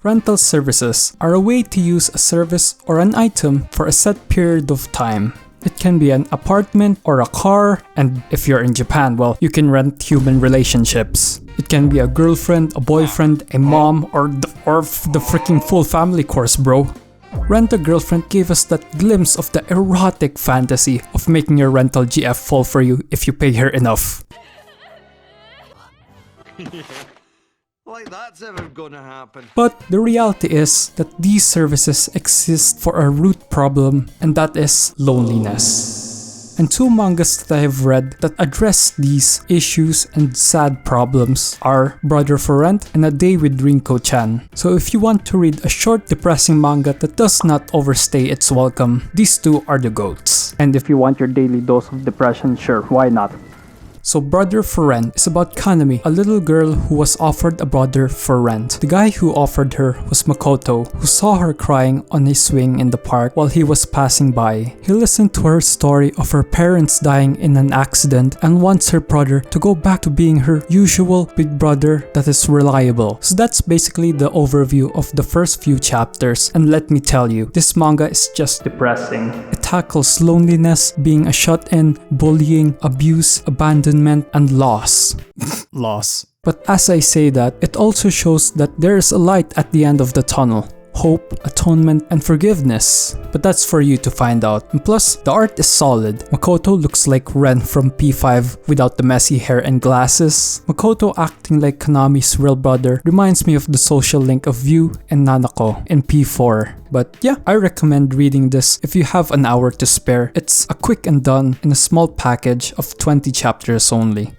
Rental services are a way to use a service or an item for a set period of time. It can be an apartment or a car, and if you're in Japan, well, you can rent human relationships. It can be a girlfriend, a boyfriend, a mom, or the freaking full family course, bro. Rent a Girlfriend gave us that glimpse of the erotic fantasy of making your rental GF fall for you if you pay her enough. Like that's ever gonna happen. But the reality is that these services exist for a root problem, and that is loneliness. And two mangas that I have read that address these issues and sad problems are Brother for Rent and A Day with Rinko-Chan. So if you want to read a short depressing manga that does not overstay its welcome, these two are the GOATs. And if you want your daily dose of depression, sure, why not? So Brother for Rent is about Kanami, a little girl who was offered a brother for rent. The guy who offered her was Makoto, who saw her crying on a swing in the park while he was passing by. He listened to her story of her parents dying in an accident and wants her brother to go back to being her usual big brother that is reliable. So that's basically the overview of the first few chapters, and let me tell you, this manga is just depressing. It tackles loneliness, being a shut-in, bullying, abuse, abandonment, and loss. Loss. But as I say that, it also shows that there is a light at the end of the tunnel. Hope, atonement, and forgiveness. But that's for you to find out. And plus, the art is solid. Makoto looks like Ren from P5 without the messy hair and glasses. Makoto acting like Kanami's real brother reminds me of the social link of View and Nanako in P4. But yeah, I recommend reading this if you have an hour to spare. It's a quick and done in a small package of 20 chapters only.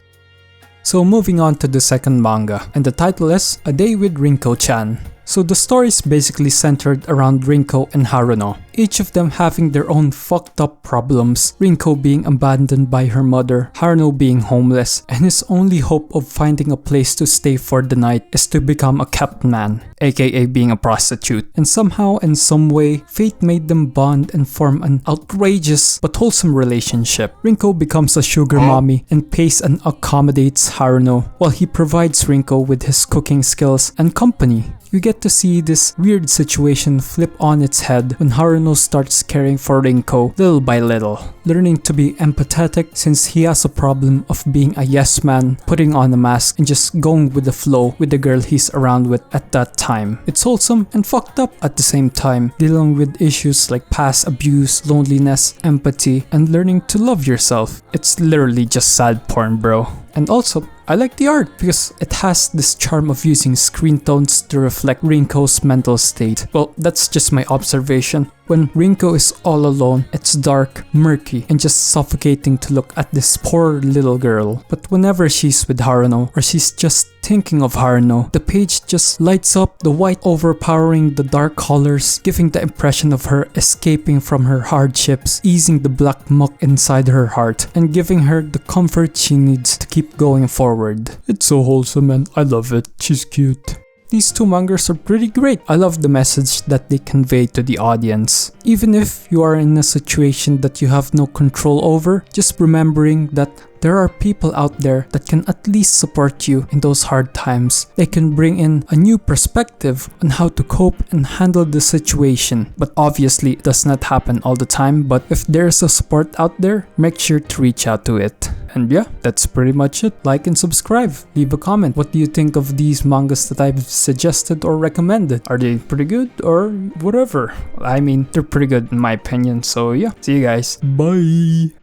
So moving on to the second manga, and the title is A Day with Rinko-Chan. So the story is basically centered around Rinko and Haruno, each of them having their own fucked up problems, Rinko being abandoned by her mother, Haruno being homeless, and his only hope of finding a place to stay for the night is to become a kept man, aka being a prostitute. And somehow in some way, fate made them bond and form an outrageous but wholesome relationship. Rinko becomes a sugar mommy and pays and accommodates Haruno, while he provides Rinko with his cooking skills and company. You get to see this weird situation flip on its head when Haruno starts caring for Rinko little by little, learning to be empathetic since he has a problem of being a yes man, putting on a mask and just going with the flow with the girl he's around with at that time. It's wholesome and fucked up at the same time, dealing with issues like past abuse, loneliness, empathy, and learning to love yourself. It's literally just sad porn, bro. And also, I like the art because it has this charm of using screen tones to reflect Rinko's mental state. Well, that's just my observation. When Rinko is all alone, it's dark, murky, and just suffocating to look at this poor little girl. But whenever she's with Haruno, or she's just thinking of Haruno, the page just lights up, the white overpowering the dark colors, giving the impression of her escaping from her hardships, easing the black muck inside her heart, and giving her the comfort she needs to keep going forward. It's so wholesome and I love it. She's cute. These two mangas are pretty great. I love the message that they convey to the audience. Even if you are in a situation that you have no control over, just remembering that there are people out there that can at least support you in those hard times. They can bring in a new perspective on how to cope and handle the situation. But obviously, it does not happen all the time. But if there's a support out there, make sure to reach out to it. And yeah, that's pretty much it. Like and subscribe. Leave a comment. What do you think of these mangas that I've suggested or recommended? Are they pretty good or whatever? I mean, they're pretty good in my opinion. So yeah, see you guys. Bye.